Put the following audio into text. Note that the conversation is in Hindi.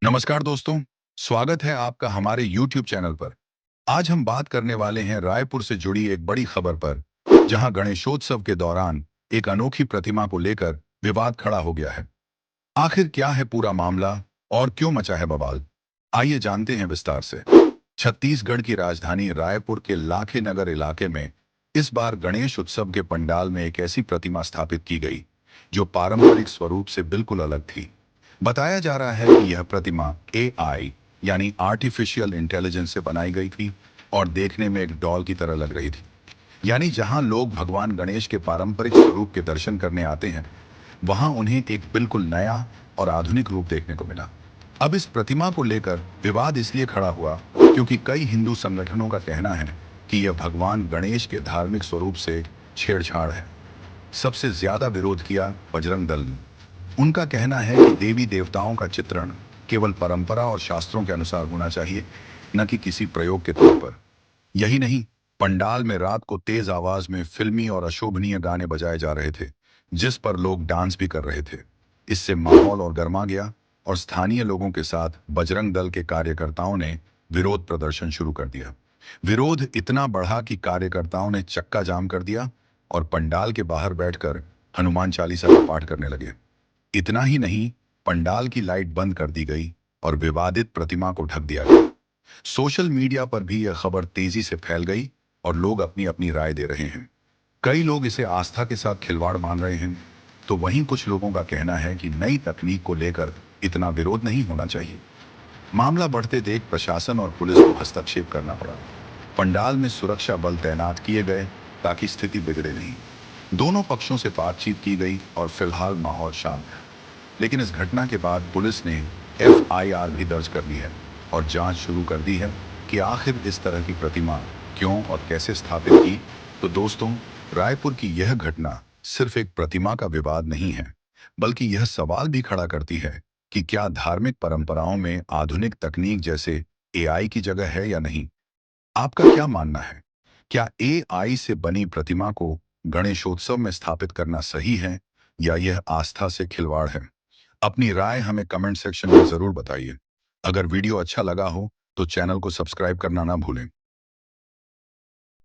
नमस्कार दोस्तों, स्वागत है आपका हमारे YouTube चैनल पर। आज हम बात करने वाले हैं रायपुर से जुड़ी एक बड़ी खबर पर, जहां गणेशोत्सव के दौरान एक अनोखी प्रतिमा को लेकर विवाद खड़ा हो गया है। आखिर क्या है पूरा मामला और क्यों मचा है बवाल? आइए जानते हैं विस्तार से। छत्तीसगढ़ की राजधानी रायपुर के लाखे नगर इलाके में इस बार गणेश उत्सव के पंडाल में एक ऐसी प्रतिमा स्थापित की गई, जो पारंपरिक स्वरूप से बिल्कुल अलग थी। बताया जा रहा है कि यह प्रतिमा एआई यानी आर्टिफिशियल इंटेलिजेंस से बनाई गई थी और देखने में एक डॉल की तरह लग रही थी। यानी जहां लोग भगवान गणेश के पारंपरिक स्वरूप के दर्शन करने आते हैं, वहां उन्हें एक बिल्कुल नया और आधुनिक रूप देखने को मिला। अब इस प्रतिमा को लेकर विवाद इसलिए खड़ा हुआ क्योंकि कई हिंदू संगठनों का कहना है कि यह भगवान गणेश के धार्मिक स्वरूप से छेड़छाड़ है। सबसे ज्यादा विरोध किया बजरंग दल ने। उनका कहना है कि देवी देवताओं का चित्रण केवल परंपरा और शास्त्रों के अनुसार होना चाहिए, न कि किसी प्रयोग के तौर पर। यही नहीं, पंडाल में रात को तेज आवाज में फिल्मी और अशोभनीय गाने बजाए जा रहे थे, जिस पर लोग डांस भी कर रहे थे। इससे माहौल और गर्मा गया और स्थानीय लोगों के साथ बजरंग दल के कार्यकर्ताओं ने विरोध प्रदर्शन शुरू कर दिया। विरोध इतना बढ़ा कि कार्यकर्ताओं ने चक्का जाम कर दिया और पंडाल के बाहर बैठकर हनुमान चालीसा का पाठ करने लगे। इतना ही नहीं, पंडाल की लाइट बंद कर दी गई और विवादित प्रतिमा को ढक दिया गया। सोशल मीडिया पर भी यह खबर तेजी से फैल गई और लोग अपनी अपनी राय दे रहे हैं। कई लोग इसे आस्था के साथ खिलवाड़ मान रहे हैं, तो वहीं कुछ लोगों का कहना है कि नई तकनीक को लेकर इतना विरोध नहीं होना चाहिए। मामला बढ़ते देख प्रशासन और पुलिस को हस्तक्षेप करना पड़ा। पंडाल में सुरक्षा बल तैनात किए गए ताकि स्थिति बिगड़े नहीं। दोनों पक्षों से बातचीत की गई और फिलहाल माहौल शांत है। लेकिन इस घटना के बाद पुलिस ने एफआईआर भी दर्ज कर ली है और जांच शुरू कर दी है कि आखिर इस तरह की प्रतिमा क्यों और कैसे स्थापित की। तो दोस्तों, रायपुर की यह घटना सिर्फ एक प्रतिमा का विवाद नहीं है, बल्कि यह सवाल भी खड़ा करती है कि क्या धार्मिक परंपराओं में आधुनिक तकनीक जैसे एआई की जगह है या नहीं। आपका क्या मानना है? क्या एआई से बनी प्रतिमा को गणेशोत्सव में स्थापित करना सही है या यह आस्था से खिलवाड़ है? अपनी राय हमें कमेंट सेक्शन में जरूर बताइए। अगर वीडियो अच्छा लगा हो तो चैनल को सब्सक्राइब करना ना भूलें।